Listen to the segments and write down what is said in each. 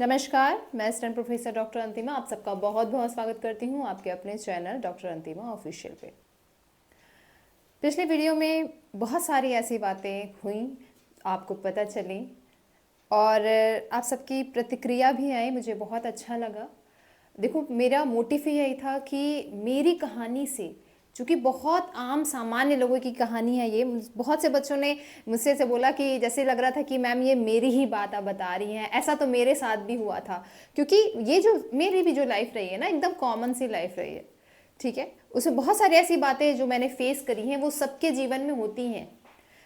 नमस्कार, मैं student professor doctor अंतिमा आप सबका बहुत बहुत स्वागत करती हूँ आपके अपने चैनल डॉक्टर अंतिमा ऑफिशियल पे। पिछले वीडियो में बहुत सारी ऐसी बातें हुई, आपको पता चली और आप सबकी प्रतिक्रिया भी आई, मुझे बहुत अच्छा लगा। देखो, मेरा मोटिव यही था कि मेरी कहानी से, चूँकि बहुत आम सामान्य लोगों की कहानी है ये, बहुत से बच्चों ने मुझसे से बोला कि जैसे लग रहा था कि मैम ये मेरी ही बात आप बता रही हैं, ऐसा तो मेरे साथ भी हुआ था। क्योंकि ये जो मेरी भी जो लाइफ रही है ना, एकदम कॉमन सी लाइफ रही है, ठीक है। उसमें बहुत सारी ऐसी बातें जो मैंने फेस करी हैं वो सबके जीवन में होती हैं।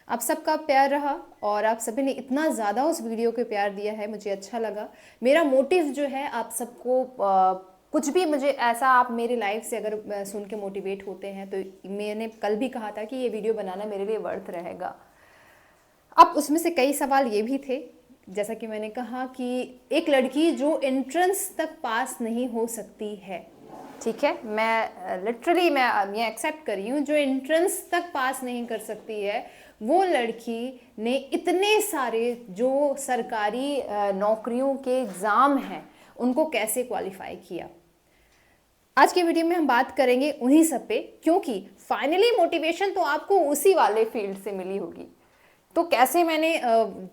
आप सबका प्यार रहा और आप सभी ने इतना ज़्यादा उस वीडियो को प्यार दिया है, मुझे अच्छा लगा। मेरा मोटिव जो है आप सबको कुछ भी मुझे ऐसा आप मेरी लाइफ से अगर सुन के मोटिवेट होते हैं तो मैंने कल भी कहा था कि ये वीडियो बनाना मेरे लिए वर्थ रहेगा। अब उसमें से कई सवाल ये भी थे, जैसा कि मैंने कहा कि एक लड़की जो एंट्रेंस तक पास नहीं हो सकती है, ठीक है, मैं लिटरली मैं ये एक्सेप्ट कर रही हूँ, जो एंट्रेंस तक पास नहीं कर सकती है वो लड़की ने इतने सारे जो सरकारी नौकरियों के एग्ज़ाम हैं उनको कैसे क्वालिफाई किया। आज के वीडियो में हम बात करेंगे उन्हीं सब पे, क्योंकि फाइनली मोटिवेशन तो आपको उसी वाले फील्ड से मिली होगी। तो कैसे मैंने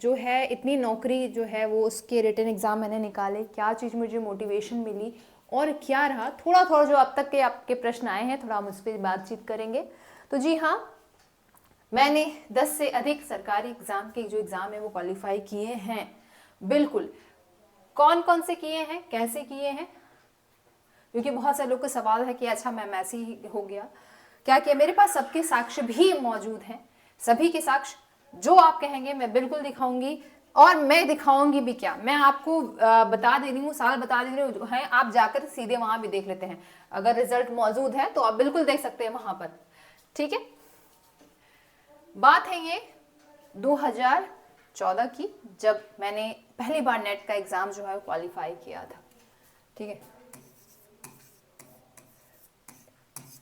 जो है इतनी नौकरी जो है वो उसके रिटन एग्ज़ाम मैंने निकाले, क्या चीज़ मुझे मोटिवेशन मिली और क्या रहा, थोड़ा थोड़ा जो अब तक के आपके प्रश्न आए हैं थोड़ा हम उस पर बातचीत करेंगे। तो जी हाँ, मैंने 10 से अधिक सरकारी एग्ज़ाम के जो एग्ज़ाम है वो क्वालिफाई किए हैं। बिल्कुल, कौन कौन से किए हैं, कैसे किए हैं, क्योंकि बहुत से लोग का सवाल है कि अच्छा मैम ऐसे ही हो गया, क्या किया। मेरे पास सबके साक्ष्य भी मौजूद हैं, सभी के साक्ष्य जो आप कहेंगे मैं बिल्कुल दिखाऊंगी और मैं दिखाऊंगी भी। क्या मैं आपको बता दे रही हूँ, साल बता दे रही हूँ, आप जाकर सीधे वहां भी देख लेते हैं, अगर रिजल्ट मौजूद है तो आप बिल्कुल देख सकते हैं वहां पर, ठीक है। बात है ये 2014 की, जब मैंने पहली बार नेट का एग्जाम जो है क्वालिफाई किया था, ठीक है।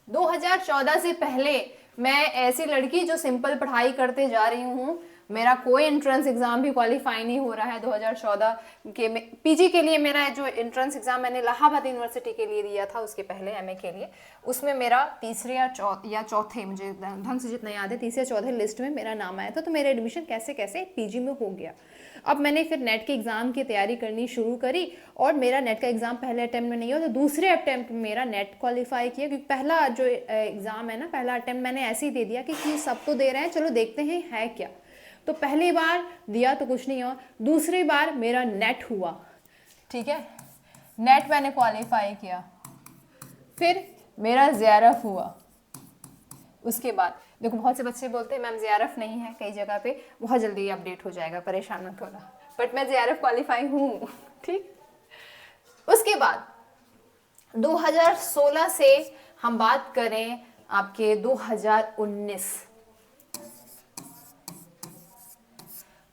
2014 से पहले मैं ऐसी लड़की जो सिंपल पढ़ाई करते जा रही हूँ, मेरा कोई एंट्रेंस एग्जाम भी क्वालिफाई नहीं हो रहा है। 2014 के पीजी के लिए मेरा जो एंट्रेंस एग्जाम मैंने इलाहाबाद यूनिवर्सिटी के लिए दिया था, उसके पहले एमए के लिए, उसमें मेरा तीसरे या चौथे, मुझे ढंग से जितना याद है, तीसरे चौथे लिस्ट में मेरा नाम आया था। तो मेरा एडमिशन कैसे कैसे पीजी में हो गया। अब मैंने फिर नेट के एग्ज़ाम की तैयारी करनी शुरू करी और मेरा नेट का एग्ज़ाम पहले अटेम्प्ट में नहीं हुआ तो दूसरे अटेम्प्ट में मेरा नेट क्वालिफाई किया, क्योंकि पहला जो एग्ज़ाम है ना, पहला अटेम्प्ट मैंने ऐसे ही दे दिया कि सब तो दे रहे हैं, चलो देखते हैं है क्या। तो पहली बार दिया तो कुछ नहीं हुआ, दूसरी बार मेरा नेट हुआ, ठीक है, नेट मैंने क्वालिफाई किया, फिर मेरा जेआरएफ हुआ। उसके बाद देखो, बहुत से बच्चे बोलते हैं मैम जेआरएफ नहीं है कई जगह पे, बहुत जल्दी अपडेट हो जाएगा, परेशान मत होना, बट मैं जेआरएफ क्वालिफाई हूँ, ठीक। उसके बाद 2016 से हम बात करें आपके 2019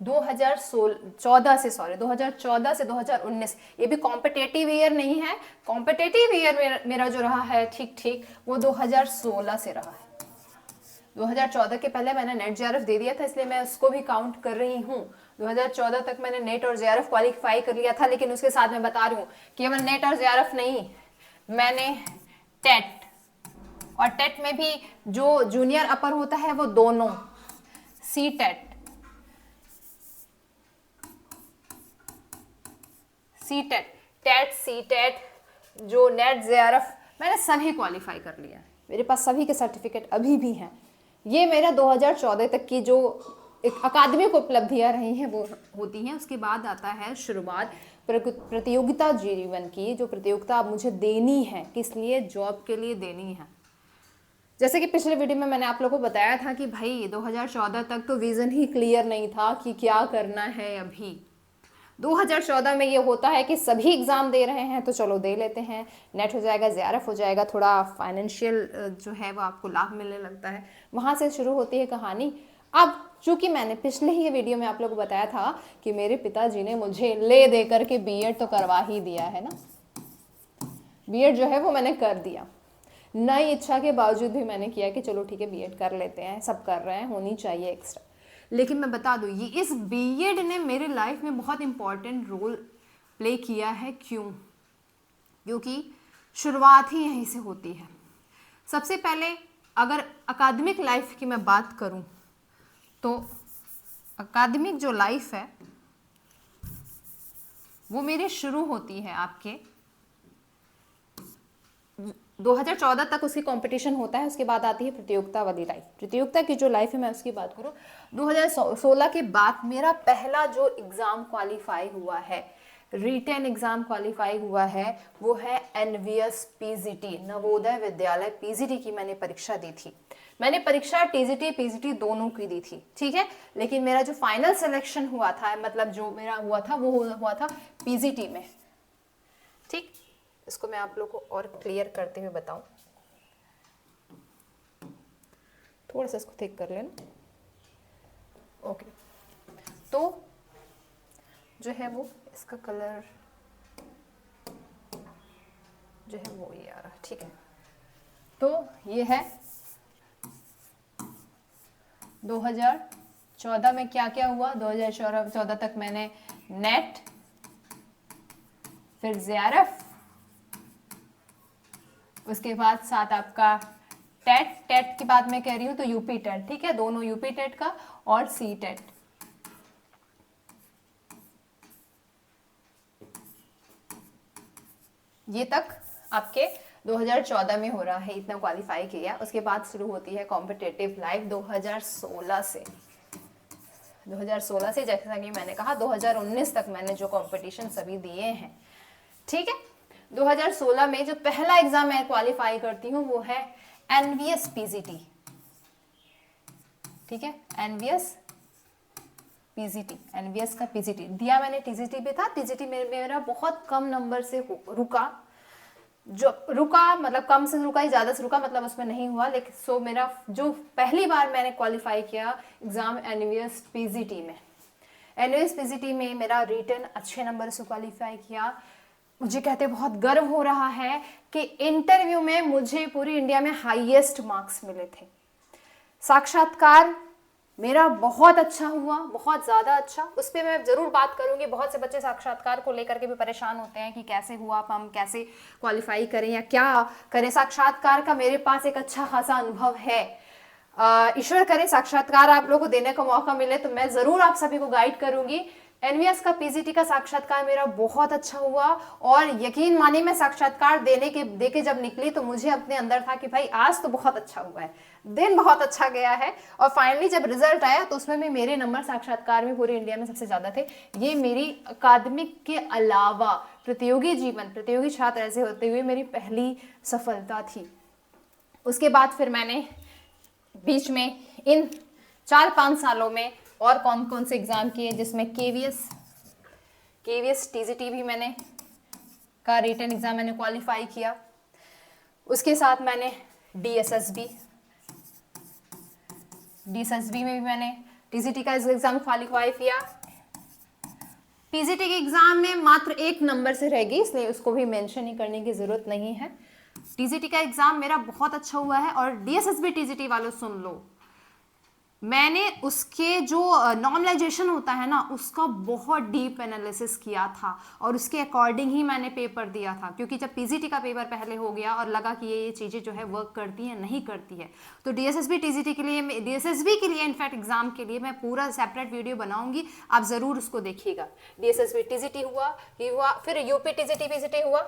2014 से 2019, ये भी कॉम्पिटेटिव ईयर नहीं है। कॉम्पिटेटिव ईयर मेरा जो रहा है ठीक ठीक वो 2016 से रहा है। 2014 के पहले मैंने नेट जेआरएफ दे दिया था, इसलिए मैं उसको भी काउंट कर रही हूँ। 2014 तक मैंने नेट और जेआरएफ क्वालिफाई कर लिया था, लेकिन उसके साथ मैं बता रही हूँ कि मैं नेट और जेआरएफ नहीं, मैंने टेट, और टेट में भी जो जूनियर अपर होता है वो दोनों, C TET, C TET, TET C TET, जो नेट जेआरएफ, मैंने सभी क्वालिफाई कर लिया है। मेरे पास सभी के सर्टिफिकेट अभी भी हैं। ये मेरा 2014 तक की जो एक अकादमिक उपलब्धियां रही हैं वो होती हैं। उसके बाद आता है शुरुआत प्रतियोगिता जीवन की, जो प्रतियोगिता मुझे देनी है, किस लिए, जॉब के लिए देनी है। जैसे कि पिछले वीडियो में मैंने आप लोगों को बताया था कि भाई 2014 तक तो विजन ही क्लियर नहीं था कि क्या करना है। अभी 2014 में ये होता है कि सभी एग्ज़ाम दे रहे हैं तो चलो दे लेते हैं, नेट हो जाएगा, जेआरएफ हो जाएगा, थोड़ा फाइनेंशियल जो है वो आपको लाभ मिलने लगता है, वहाँ से शुरू होती है कहानी। अब चूंकि मैंने पिछले ही वीडियो में आप लोगों को बताया था कि मेरे पिताजी ने मुझे ले दे करके बीएड तो करवा ही दिया है ना, बीएड जो है वो मैंने कर दिया, नई इच्छा के बावजूद भी मैंने किया कि चलो ठीक है बीएड कर लेते हैं, सब कर रहे हैं, होनी चाहिए एक्स्ट्रा। लेकिन मैं बता दूं, ये इस बीएड ने मेरे लाइफ में बहुत इंपॉर्टेंट रोल प्ले किया है। क्यों? क्योंकि शुरुआत ही यहीं से होती है। सबसे पहले अगर अकादमिक लाइफ की मैं बात करूं तो अकादमिक जो लाइफ है वो मेरी शुरू होती है आपके 2014 तक उसकी कंपटीशन होता है, उसके बाद आती है प्रतियोगिता वाली लाइफ। प्रतियोगिता की जो लाइफ है मैं उसकी बात करूं, 2016 के बाद मेरा पहला जो एग्जाम क्वालिफाई हुआ है, रिटेन एग्जाम क्वालिफाई हुआ है, वो है NVS PGT, Navodaya Vidyalaya PGT की मैंने परीक्षा दी थी। मैंने परीक्षा टीजीटी पीजीटी दोनों की दी थी, ठीक है, लेकिन मेरा जो फाइनल सिलेक्शन हुआ था, मतलब जो मेरा हुआ था वो हुआ था पीजीटी में। ठीक, इसको मैं आप लोग को और क्लियर करते हुए बताऊं, थोड़ा सा इसको थिक कर लेना। ओके, तो जो है वो इसका कलर जो है वो ये आ रहा है, ठीक है। तो ये है 2014 में क्या क्या हुआ। 2014 तक मैंने नेट, फिर जेआरएफ, उसके बाद साथ आपका टेट, टेट की बात मैं कह रही हूँ तो यूपी टेट, ठीक है, दोनों यूपी टेट का और सी टेट। ये तक आपके 2014 में हो रहा है, इतना क्वालिफाई किया। उसके बाद शुरू होती है कॉम्पिटिटिव लाइफ 2016 से। 2016 से जैसा कि मैंने कहा 2019 तक मैंने जो कंपटीशन सभी दिए हैं, ठीक है। 2016 में जो पहला एग्जाम मैं क्वालिफाई करती हूँ वो है एनवीएस पीजीटी, ठीक है, एनवीएस पीजीटी, एनवीएस का पीजीटी दिया मैंने। टीजीटी भी था, टीजीटी में मेरा बहुत कम नंबर से रुका, जो रुका मतलब कम से रुका ही, ज्यादा से रुका मतलब उसमें नहीं हुआ। लेकिन सो मेरा जो पहली बार मैंने क्वालिफाई किया एग्जाम एनवीएस पीजीटी में, एनवीएस पीजीटी में मेरा रिटन अच्छे नंबर से क्वालिफाई किया। मुझे कहते बहुत गर्व हो रहा है कि इंटरव्यू में मुझे पूरी इंडिया में हाईएस्ट मार्क्स मिले थे। साक्षात्कार मेरा बहुत अच्छा हुआ, बहुत ज़्यादा अच्छा। उस पर मैं ज़रूर बात करूंगी। बहुत से बच्चे साक्षात्कार को लेकर के भी परेशान होते हैं कि कैसे हुआ, हम कैसे क्वालिफाई करें या क्या करें। साक्षात्कार का मेरे पास एक अच्छा खासा अनुभव है। ईश्वर करे साक्षात्कार आप लोगों को देने का मौका मिले तो मैं ज़रूर आप सभी को गाइड करूंगी। एनवीएस का पीजीटी का साक्षात्कार मेरा बहुत अच्छा हुआ और यकीन मानिए मैं साक्षात्कार देके जब निकली तो मुझे अपने अंदर था कि भाई आज तो बहुत अच्छा हुआ है, दिन बहुत अच्छा गया है। और फाइनली जब रिजल्ट आया तो उसमें भी मेरे नंबर साक्षात्कार में पूरे इंडिया में सबसे ज्यादा थे। ये मेरी अकादमिक के अलावा प्रतियोगी जीवन, प्रतियोगी छात्र ऐसे होते हुए मेरी पहली सफलता थी। उसके बाद फिर मैंने बीच में इन 4-5 सालों में और कौन कौन से एग्जाम किए, जिसमें केवीएस टीजीटी भी मैंने का रिटन एग्जाम मैंने क्वालिफाई किया। उसके साथ मैंने डीएसएसबी में भी मैंने टीजीटी का एग्जाम क्वालिफाई किया। पीजीटी के एग्जाम में मात्र 1 नंबर से रह गई, इसलिए उसको भी मेंशन ही करने की जरूरत नहीं है। टीजीटी का एग्जाम मेरा बहुत अच्छा हुआ है। और डीएसएसबी टीजीटी वालों सुन लो, मैंने उसके जो नॉर्मलाइजेशन होता है ना उसका बहुत डीप एनालिसिस किया था और उसके अकॉर्डिंग ही मैंने पेपर दिया था। क्योंकि जब पीजीटी का पेपर पहले हो गया और लगा कि ये चीज़ें जो है वर्क करती हैं नहीं करती है, तो डीएसएसबी टीजीटी के लिए, डीएसएसबी के लिए इनफैक्ट एग्जाम के लिए मैं पूरा सेपरेट वीडियो बनाऊंगी, आप ज़रूर उसको देखिएगा। डीएसएसबी टीजीटी हुआ, ये हुआ, फिर यूपी टीजीटी पीजीटी हुआ,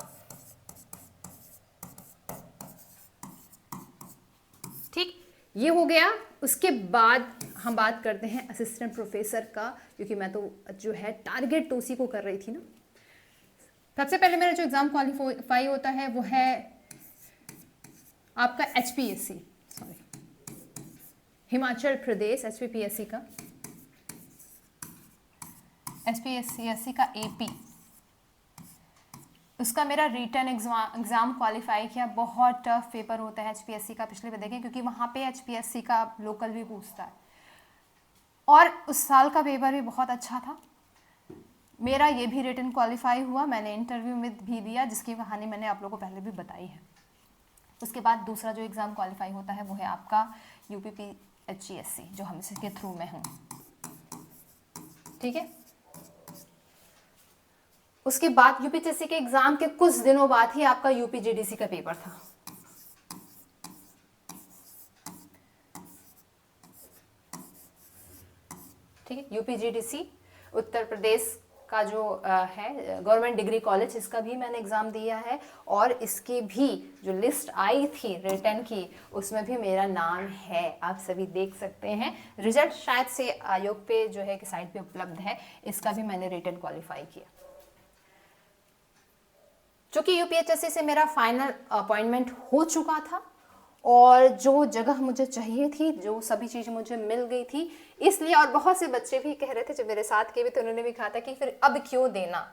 ठीक, ये हो गया। उसके बाद हम बात करते हैं असिस्टेंट प्रोफेसर का, क्योंकि मैं तो जो है टारगेट तो उसी को कर रही थी ना। सबसे पहले मेरा जो एग्जाम क्वालिफाई होता है वो है आपका HPSC, sorry Himachal Pradesh HPPSC का, एचपीएससी का एपी, उसका मेरा रिटन एग्जाम क्वालिफाई किया। बहुत टफ पेपर होता है एचपीएससी का, पिछले में देखें, क्योंकि वहाँ पे एचपीएससी का लोकल भी पूछता है और उस साल का पेपर भी बहुत अच्छा था मेरा। ये भी रिटन क्वालिफाई हुआ, मैंने इंटरव्यू में भी दिया, जिसकी कहानी मैंने आप लोगों को पहले भी बताई है। उसके बाद दूसरा जो एग्ज़ाम क्वालिफाई होता है वो है आपका यूपीपीएचसीएससी, जो हम इसके थ्रू में हूँ, ठीक है। उसके बाद यूपीएससी के एग्जाम के कुछ दिनों बाद ही आपका यूपीजीडीसी का पेपर था। ठीक है, यूपीजीडीसी उत्तर प्रदेश का जो है गवर्नमेंट डिग्री कॉलेज, इसका भी मैंने एग्ज़ाम दिया है और इसकी भी जो लिस्ट आई थी रिटर्न की उसमें भी मेरा नाम है, आप सभी देख सकते हैं। रिजल्ट शायद से आयोग पे जो है कि साइट पे उपलब्ध है, इसका भी मैंने रिटर्न क्वालिफाई किया। चूँकि यूपीएचएससी से मेरा फाइनल अपॉइंटमेंट हो चुका था और जो जगह मुझे चाहिए थी, जो सभी चीज़ें मुझे मिल गई थी, इसलिए, और बहुत से बच्चे भी कह रहे थे जो मेरे साथ के भी, तो उन्होंने भी कहा था कि फिर अब क्यों देना,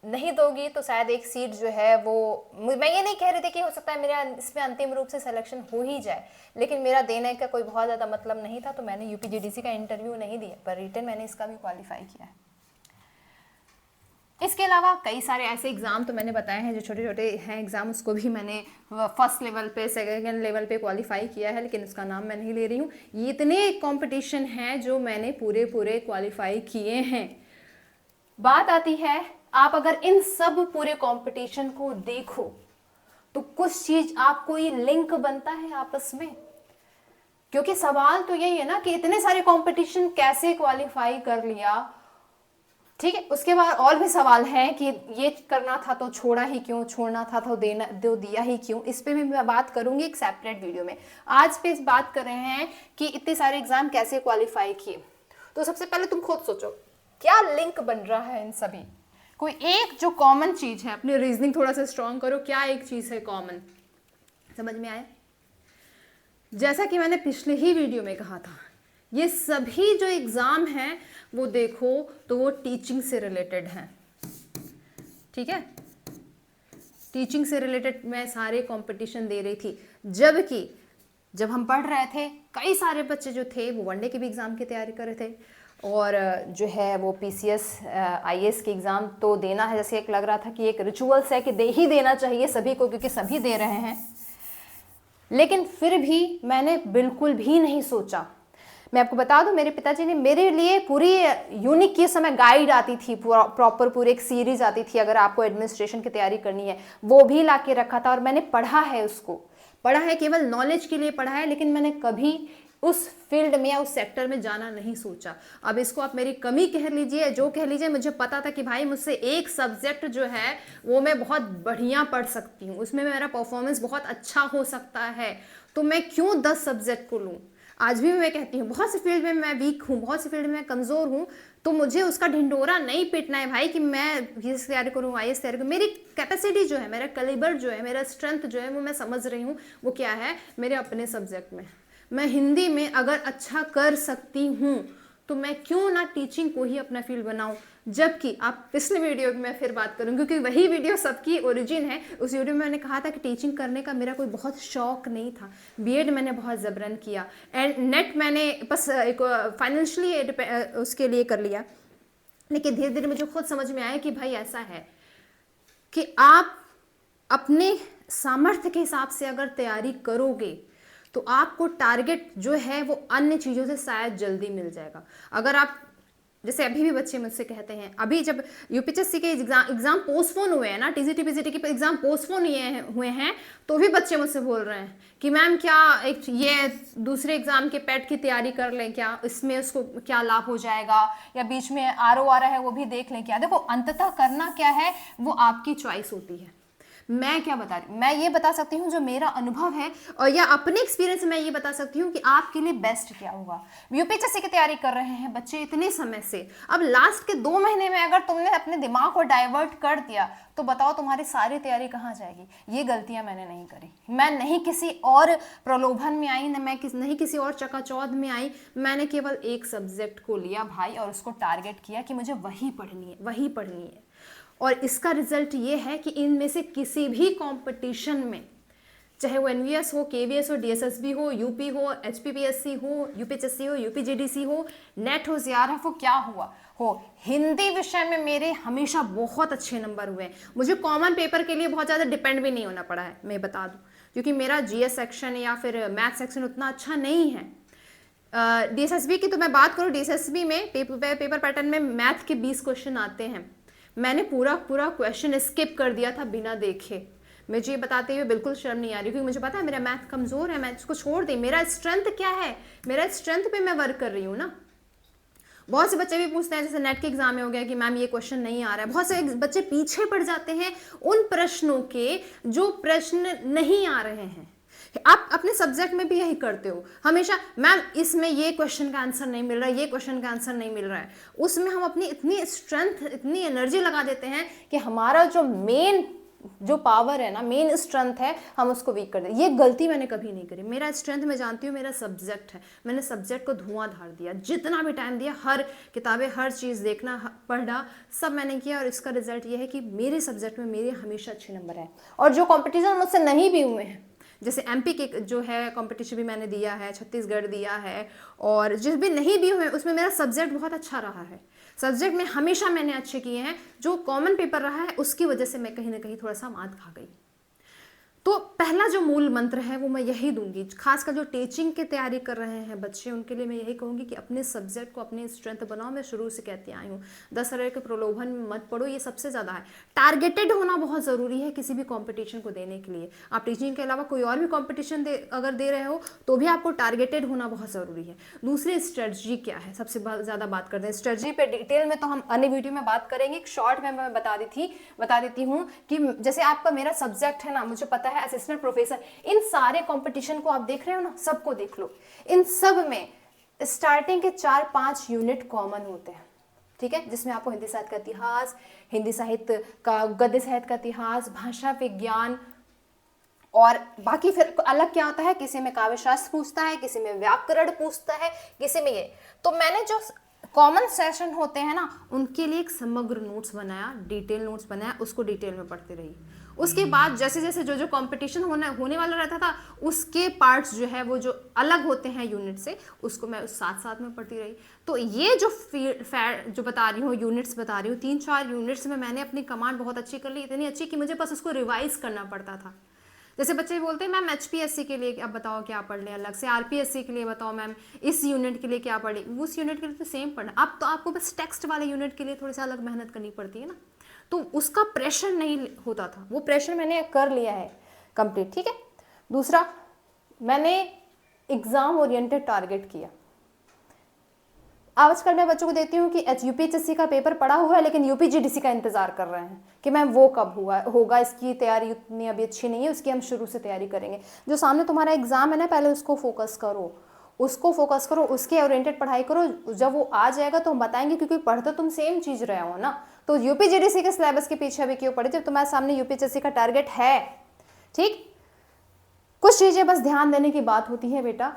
नहीं दोगी तो शायद एक सीट जो है वो, मैं ये नहीं कह रही थी कि हो सकता है मेरा इसमें अंतिम रूप से सिलेक्शन हो ही जाए, लेकिन मेरा देने का कोई बहुत ज़्यादा मतलब नहीं था, तो मैंने यूपीजीडीसी का इंटरव्यू नहीं दिया, पर रिटर्न मैंने इसका भी क्वालिफाई किया है। इसके अलावा कई सारे ऐसे एग्ज़ाम तो मैंने बताए हैं जो छोटे छोटे हैं एग्ज़ाम, उसको भी मैंने फर्स्ट लेवल पे, सेकंड लेवल पे क्वालिफाई किया है, लेकिन उसका नाम मैं नहीं ले रही हूँ। ये इतने कंपटीशन हैं जो मैंने पूरे क्वालिफाई किए हैं। बात आती है, आप अगर इन सब पूरे कंपटीशन को देखो तो कुछ चीज़ आपको ये लिंक बनता है आपस में, क्योंकि सवाल तो यही है ना कि इतने सारे कंपटीशन कैसे क्वालिफाई कर लिया। ठीक है, उसके बाद और भी सवाल है कि ये करना था तो छोड़ा ही क्यों, छोड़ना था तो दिया ही क्यों। इस पे भी मैं बात करूंगी एक सेपरेट वीडियो में। आज पे इस बात कर रहे हैं कि इतने सारे एग्जाम कैसे क्वालिफाई किए। तो सबसे पहले तुम खुद सोचो क्या लिंक बन रहा है इन सभी, कोई एक जो कॉमन चीज है। अपनी रीजनिंग थोड़ा सा स्ट्रॉन्ग करो, क्या एक चीज है कॉमन, समझ में आया? जैसा कि मैंने पिछले ही वीडियो में कहा था, ये सभी जो एग्ज़ाम हैं वो देखो तो वो टीचिंग से रिलेटेड हैं। ठीक है, टीचिंग से रिलेटेड मैं सारे कंपटीशन दे रही थी, जबकि जब हम पढ़ रहे थे कई सारे बच्चे जो थे वो वनडे के भी एग्ज़ाम की तैयारी कर रहे थे, और जो है वो पीसीएस आईएएस के एग्ज़ाम तो देना है, जैसे एक लग रहा था कि एक रिचुअल्स है कि दे ही देना चाहिए सभी को, क्योंकि सभी दे रहे हैं। लेकिन फिर भी मैंने बिल्कुल भी नहीं सोचा। मैं आपको बता दूं, मेरे पिताजी ने मेरे लिए पूरी यूनिक के समय गाइड आती थी, प्रॉपर पूरी एक सीरीज आती थी, अगर आपको एडमिनिस्ट्रेशन की तैयारी करनी है, वो भी ला के रखा था और मैंने पढ़ा है, उसको पढ़ा है, केवल नॉलेज के लिए पढ़ा है, लेकिन मैंने कभी उस फील्ड में या उस सेक्टर में जाना नहीं सोचा। अब इसको आप मेरी कमी कह लीजिए, जो कह लीजिए, मुझे पता था कि भाई मुझसे एक सब्जेक्ट जो है वो मैं बहुत बढ़िया पढ़ सकती हूँ, उसमें मेरा परफॉर्मेंस बहुत अच्छा हो सकता है, तो मैं क्यों 10 सब्जेक्ट को लूँ। आज भी मैं कहती हूँ बहुत सी फील्ड में मैं वीक हूँ, बहुत सी फील्ड में मैं कमज़ोर हूँ, तो मुझे उसका ढिंडोरा नहीं पीटना है भाई कि मैं पीएस तैयारी करूँ, आईएएस तैयारी करूँ। मेरी कैपेसिटी जो है, मेरा कैलिबर जो है, मेरा स्ट्रेंथ जो है, वो मैं समझ रही हूँ वो क्या है मेरे अपने सब्जेक्ट में। मैं हिंदी में अगर अच्छा कर सकती हूँ तो मैं क्यों ना टीचिंग को ही अपना फील्ड बनाऊं। जबकि आप पिछले वीडियो में मैं फिर बात करूँ, क्योंकि वही वीडियो सबकी ओरिजिन है। उस वीडियो में मैंने कहा था कि टीचिंग करने का मेरा कोई बहुत शौक नहीं था, बीएड मैंने बहुत जबरन किया, एंड नेट मैंने बस एक फाइनेंशियली उसके लिए कर लिया। लेकिन धीरे धीरे मुझे खुद समझ में आया कि भाई ऐसा है कि आप अपने सामर्थ्य के हिसाब से अगर तैयारी करोगे तो आपको टारगेट जो है वो अन्य चीज़ों से शायद जल्दी मिल जाएगा। अगर आप, जैसे अभी भी बच्चे मुझसे कहते हैं, अभी जब यूपीएससी के एग्जाम पोस्टपोन हुए हैं ना, टीजीटी पीजीटी के एग्जाम पोस्टपोन हुए हैं, तो भी बच्चे मुझसे बोल रहे हैं कि मैम क्या एक ये दूसरे एग्जाम के पेट की तैयारी कर लें क्या, इसमें उसको क्या लाभ हो जाएगा, या बीच में आरओ आ रहा है वो भी देख लें क्या। देखो, अंततः करना क्या है वो आपकी चॉइस होती है। मैं क्या बता रही हूँ, मैं ये बता सकती हूँ जो मेरा अनुभव है, और या अपने एक्सपीरियंस में ये बता सकती हूँ कि आपके लिए बेस्ट क्या होगा। यूपीएससी की तैयारी कर रहे हैं बच्चे इतने समय से, अब लास्ट के 2 महीने में अगर तुमने अपने दिमाग को डाइवर्ट कर दिया तो बताओ तुम्हारी सारी तैयारी कहाँ जाएगी। ये गलतियां मैंने नहीं करी, मैं नहीं किसी और प्रलोभन में आई, नहीं किसी और चकाचौंध में आई। मैंने केवल एक सब्जेक्ट को लिया भाई और उसको टारगेट किया कि मुझे वही पढ़नी है, वही पढ़नी है। और इसका रिजल्ट ये है कि इनमें से किसी भी कंपटीशन में, चाहे वो एनवीएस हो, केवीएस हो, डीएसएसबी हो, यूपी हो, एचपीपीएससी हो, यूपीएचएससी हो, यूपीजीडीसी हो, नेट हो, जीआरएफ हो, क्या हुआ हो, हिंदी विषय में मेरे हमेशा बहुत अच्छे नंबर हुए हैं। मुझे कॉमन पेपर के लिए बहुत ज़्यादा डिपेंड भी नहीं होना पड़ा है, मैं बता दूं, क्योंकि मेरा जीएस सेक्शन या फिर मैथ सेक्शन उतना अच्छा नहीं है। डीएसएसबी की तो मैं बात करूँ, डीएसएसबी में पेपर पैटर्न में मैथ के 20 क्वेश्चन आते हैं, मैंने पूरा पूरा क्वेश्चन स्किप कर दिया था बिना देखे। मुझे ये बताते हुए बिल्कुल शर्म नहीं आ रही, क्योंकि मुझे पता है मेरा मैथ कमज़ोर है, मैं इसको छोड़ दी। मेरा स्ट्रेंथ क्या है, मेरा स्ट्रेंथ पे मैं वर्क कर रही हूँ ना। बहुत से बच्चे भी पूछते हैं, जैसे नेट के एग्जाम में हो गया कि मैम ये क्वेश्चन नहीं आ रहा है। बहुत से बच्चे पीछे पड़ जाते हैं उन प्रश्नों के जो प्रश्न नहीं आ रहे हैं। आप अपने सब्जेक्ट में भी यही करते हो हमेशा, मैम इसमें ये क्वेश्चन का आंसर नहीं मिल रहा है, ये क्वेश्चन का आंसर नहीं मिल रहा है। उसमें हम अपनी इतनी स्ट्रेंथ, इतनी एनर्जी लगा देते हैं कि हमारा जो मेन जो पावर है ना, मेन स्ट्रेंथ है, हम उसको वीक कर दें। ये गलती मैंने कभी नहीं करी। मेरा स्ट्रेंथ मैं जानती हूँ, मेरा सब्जेक्ट है। मैंने सब्जेक्ट को धुआंधार दिया, जितना भी टाइम दिया, हर किताबें, हर चीज़ देखना, पढ़ना, सब मैंने किया। और इसका रिजल्ट ये है कि मेरे सब्जेक्ट में मेरे हमेशा अच्छे नंबर हैं। और जो कॉम्पिटिशन मुझसे नहीं भी हुए हैं, जैसे एमपी के जो है कंपटीशन भी मैंने दिया है, छत्तीसगढ़ दिया है, और जिस भी नहीं भी हुए उसमें मेरा सब्जेक्ट बहुत अच्छा रहा है। सब्जेक्ट में हमेशा मैंने अच्छे किए हैं। जो कॉमन पेपर रहा है उसकी वजह से मैं कहीं ना कहीं थोड़ा सा मात खा गई। तो पहला जो मूल मंत्र है वो मैं यही दूंगी, खासकर जो टीचिंग की तैयारी कर रहे हैं बच्चे, उनके लिए मैं यही कहूंगी कि अपने सब्जेक्ट को अपनी स्ट्रेंथ बनाओ। मैं शुरू से कहती आई हूँ, 10 के प्रलोभन में मत पड़ो, ये सबसे ज़्यादा है। टारगेटेड होना बहुत ज़रूरी है किसी भी कॉम्पिटिशन को देने के लिए। आप टीचिंग के अलावा कोई और भी कॉम्पिटिशन अगर दे रहे हो तो भी आपको टारगेटेड होना बहुत ज़रूरी है। दूसरी स्ट्रेटजी क्या है, सबसे ज़्यादा बात करते हैं स्ट्रेटजी पे। डिटेल में तो हम अन्य वीडियो में बात करेंगे। एक शॉर्ट में मैं बता देती हूँ कि जैसे आपका मेरा सब्जेक्ट है ना, मुझे पता है असिस्टेंट प्रोफेसर, इन सारे कंपटीशन को आप देख रहे हो ना, सबको देख लो। इन सब में स्टार्टिंग के 4-5 यूनिट कॉमन होते हैं, ठीक है, जिसमें आपको हिंदी साहित्य का इतिहास, हिंदी साहित्य का, गद्य साहित्य का इतिहास, भाषा विज्ञान, और बाकी फिर अलग क्या होता है, किसी में काव्य शास्त्र पूछता है, किसी में व्याकरण पूछता है, किसी में ये। तो मैंने जो कॉमन सेशन होते हैं ना, उनके लिए एक समग्र नोट्स बनाया, डिटेल नोट्स बनाया, उसको डिटेल में पढ़ते रही। उसके बाद जैसे जैसे जो कंपटीशन होने वाला रहता था, उसके पार्ट्स जो है वो जो अलग होते हैं यूनिट से, उसको मैं उस साथ साथ में पढ़ती रही। तो ये जो जो बता रही हूँ, यूनिट्स बता रही हूँ, 3-4 यूनिट्स में मैंने अपनी कमांड बहुत अच्छी कर ली, इतनी अच्छी कि मुझे बस उसको रिवाइज करना पड़ता था। जैसे बच्चे बोलते हैं मैम एचपीएससी के लिए अब बताओ क्या पढ़ लें, अलग से आरपीएससी के लिए बताओ मैम इस यूनिट के लिए क्या पढ़ लें, उस यूनिट के लिए तो सेम पढ़ना। अब तो आपको बस टेक्स्ट वाले यूनिट के लिए थोड़ी सा अलग मेहनत करनी पड़ती है ना, तो उसका प्रेशर नहीं होता था, वो प्रेशर मैंने कर लिया है कंप्लीट, ठीक है। दूसरा, मैंने एग्जाम ओरिएंटेड टारगेट किया। आजकल मैं बच्चों को देती हूँ कि यूपीएचएससी का पेपर पड़ा हुआ है, लेकिन यूपीजीडीसी का इंतजार कर रहे हैं कि मैम वो कब होगा, इसकी तैयारी उतनी अभी अच्छी नहीं है, उसकी हम शुरू से तैयारी करेंगे। जो सामने तुम्हारा एग्जाम है ना, पहले उसको फोकस करो, उसके ओरिएंटेड पढ़ाई करो। जब वो आ जाएगा तो हम बताएंगे, क्योंकि पढ़ते तुम सेम चीज रहे हो ना। तो यूपीजीडीसी के सिलेबस के पीछे अभी क्यों पड़े, जब तुम्हारे सामने यूपीएचएससी का टारगेट है, ठीक। कुछ चीजें बस ध्यान देने की बात होती है बेटा,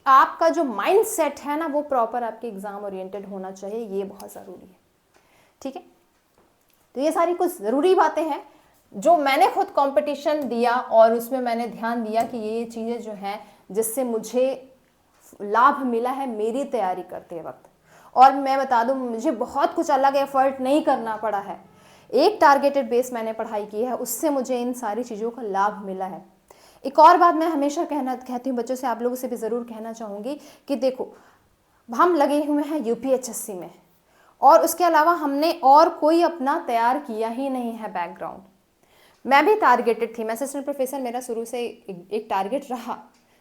आपका जो माइंड सेट है ना, वो प्रॉपर आपके एग्जाम ओरिएंटेड होना चाहिए, ये बहुत ज़रूरी है, ठीक है। तो ये सारी कुछ ज़रूरी बातें हैं जो मैंने खुद कंपटीशन दिया और उसमें मैंने ध्यान दिया कि ये चीज़ें जो हैं जिससे मुझे लाभ मिला है मेरी तैयारी करते वक्त। और मैं बता दूं, मुझे बहुत कुछ अलग एफर्ट नहीं करना पड़ा है, एक टारगेटेड बेस मैंने पढ़ाई की है, उससे मुझे इन सारी चीज़ों का लाभ मिला है। एक और बात मैं हमेशा कहती हूँ बच्चों से, आप लोगों से भी ज़रूर कहना चाहूँगी कि देखो, हम लगे हुए हैं यूपीएचएससी में, और उसके अलावा हमने और कोई अपना तैयार किया ही नहीं है बैकग्राउंड। मैं भी टारगेटेड थी, मैं असिस्टेंट प्रोफेसर, मेरा शुरू से एक टारगेट रहा।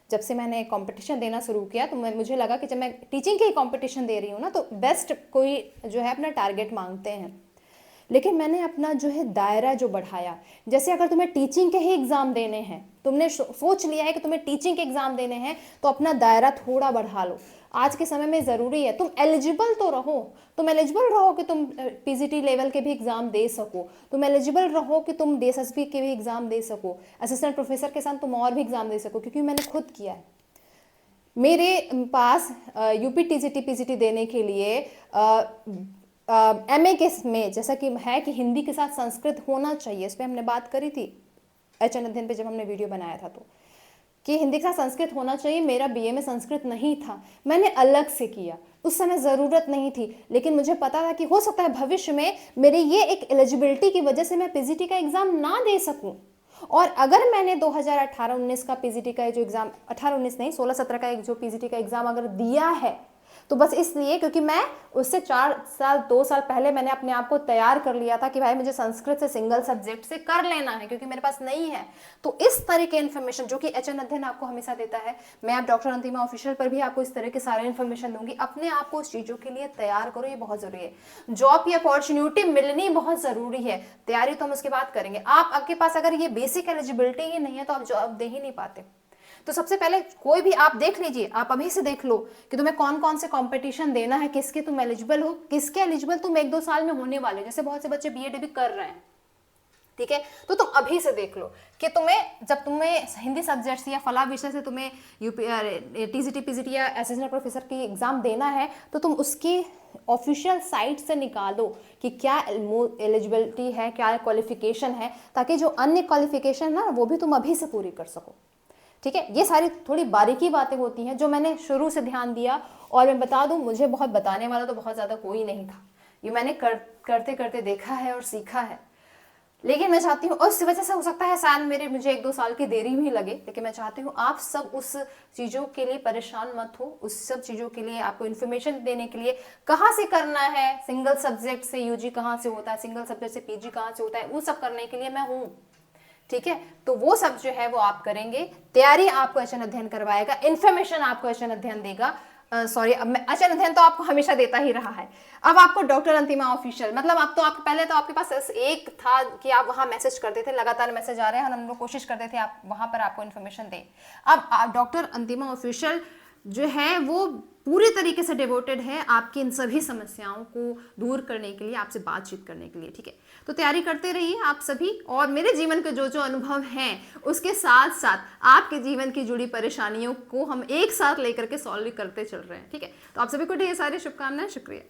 जब से मैंने कंपटीशन देना शुरू किया तो मुझे लगा कि जब मैं टीचिंग की कंपटीशन दे रही हूँ ना, तो बेस्ट कोई जो है अपना टारगेट मांगते हैं। लेकिन मैंने अपना जो है दायरा जो बढ़ाया, जैसे अगर तुम्हें टीचिंग के ही एग्ज़ाम देने हैं, तुमने सोच लिया है कि तुम्हें टीचिंग के एग्ज़ाम देने हैं, तो अपना दायरा थोड़ा बढ़ा लो। आज के समय में ज़रूरी है, तुम एलिजिबल तो रहो, तुम एलिजिबल रहो कि तुम पीजीटी लेवल के भी एग्ज़ाम दे सको, तुम एलिजिबल रहो कि तुम डीएसएसबी के भी एग्ज़ाम दे सको, असिस्टेंट प्रोफेसर के साथ तुम और भी एग्ज़ाम दे सको, क्योंकि मैंने खुद किया है। मेरे पास यूपी टीजीटी पीजीटी देने के लिए एमए के में जैसा कि है कि हिंदी के साथ संस्कृत होना चाहिए, इस पर हमने बात करी थी एचएन अध्ययन पे जब हमने वीडियो बनाया था, तो कि हिंदी के साथ संस्कृत होना चाहिए। मेरा बीए में संस्कृत नहीं था, मैंने अलग से किया, उस समय ज़रूरत नहीं थी, लेकिन मुझे पता था कि हो सकता है भविष्य में मेरी ये एक एलिजिबिलिटी की वजह से मैं पीजीटी का एग्ज़ाम ना दे सकूं। और अगर मैंने 2018-19 का पीजीटी का जो एग्ज़ाम, 18-19 नहीं 16-17 का एक जो पीजीटी का एग्ज़ाम अगर दिया है, तो बस इसलिए क्योंकि मैं उससे 2 साल पहले मैंने अपने आप को तैयार कर लिया था कि भाई मुझे संस्कृत से सिंगल सब्जेक्ट से कर लेना है, क्योंकि मेरे पास नहीं है। तो इस तरह के इन्फॉर्मेशन जो कि एचएन अध्ययन आपको हमेशा देता है, मैं आप डॉक्टर अंतिमा ऑफिशियल पर भी आपको इस तरह के सारे इन्फॉर्मेशन दूंगी। अपने आप को उस चीजों के लिए तैयार करो, ये बहुत जरूरी है। जॉब की अपॉर्चुनिटी मिलनी बहुत जरूरी है, तैयारी तो हम उसके बाद करेंगे। आपके पास अगर ये बेसिक एलिजिबिलिटी ही नहीं है तो आप जॉब दे ही नहीं पाते। तो सबसे पहले कोई भी आप देख लीजिए, आप अभी से देख लो कि तुम्हें कौन कौन से कंपटीशन देना है, किसके तुम एलिजिबल हो, किसके एलिजिबल तुम 1-2 साल में होने वाले हो। जैसे बहुत से बच्चे बीएड भी कर रहे हैं, ठीक है, तो तुम अभी से देख लो कि जब तुम्हें हिंदी सब्जेक्ट्स या फला विषय से तुम्हें टीजीटी पीजीटी या असिस्टेंट प्रोफेसर की एग्जाम देना है, तो तुम उसकी ऑफिशियल साइट से निकालो कि क्या एलिजिबिलिटी है, क्या क्वालिफिकेशन है, ताकि जो अन्य क्वालिफिकेशन है ना वो भी तुम अभी से पूरी कर सको। ठीक है, ये सारी थोड़ी बारीकी बातें होती हैं जो मैंने शुरू से ध्यान दिया। और मैं बता दूं, मुझे बहुत बताने वाला तो बहुत ज़्यादा कोई नहीं था, ये मैंने करते करते देखा है और सीखा है। लेकिन मैं चाहती हूँ, और इस वजह से हो सकता है शायद मुझे 1-2 साल की देरी भी लगे, लेकिन मैं चाहती हूँ आप सब उस चीज़ों के लिए परेशान मत हो। उस सब चीज़ों के लिए आपको इन्फॉर्मेशन देने के लिए कहाँ से करना है, सिंगल सब्जेक्ट से यूजी कहाँ से होता है, सिंगल सब्जेक्ट से पीजी कहाँ से होता है, वो सब करने के लिए मैं हूँ। ठीक है, तो वो सब जो है वो आप करेंगे। तैयारी आपको एचएन अध्ययन करवाएगा, इन्फॉर्मेशन आपको एचएन अध्ययन देगा। सॉरी, अब एचएन अध्ययन तो आपको हमेशा देता ही रहा है। अब आपको डॉक्टर अंतिमा ऑफिशियल, मतलब अब तो आप पहले तो आपके पास एक था कि आप वहां मैसेज करते थे, लगातार मैसेज आ रहे हैं, हम लोग कोशिश करते थे आप वहां पर आपको इन्फॉर्मेशन दें। अब डॉक्टर अंतिमा ऑफिशियल जो है वो पूरे तरीके से डिवोटेड है आपकी इन सभी समस्याओं को दूर करने के लिए, आपसे बातचीत करने के लिए। ठीक है, तो तैयारी करते रहिए आप सभी, और मेरे जीवन के जो जो अनुभव हैं उसके साथ साथ आपके जीवन की जुड़ी परेशानियों को हम एक साथ लेकर के सॉल्व करते चल रहे हैं। ठीक है, तो आप सभी को ढेर सारी शुभकामनाएं, शुक्रिया।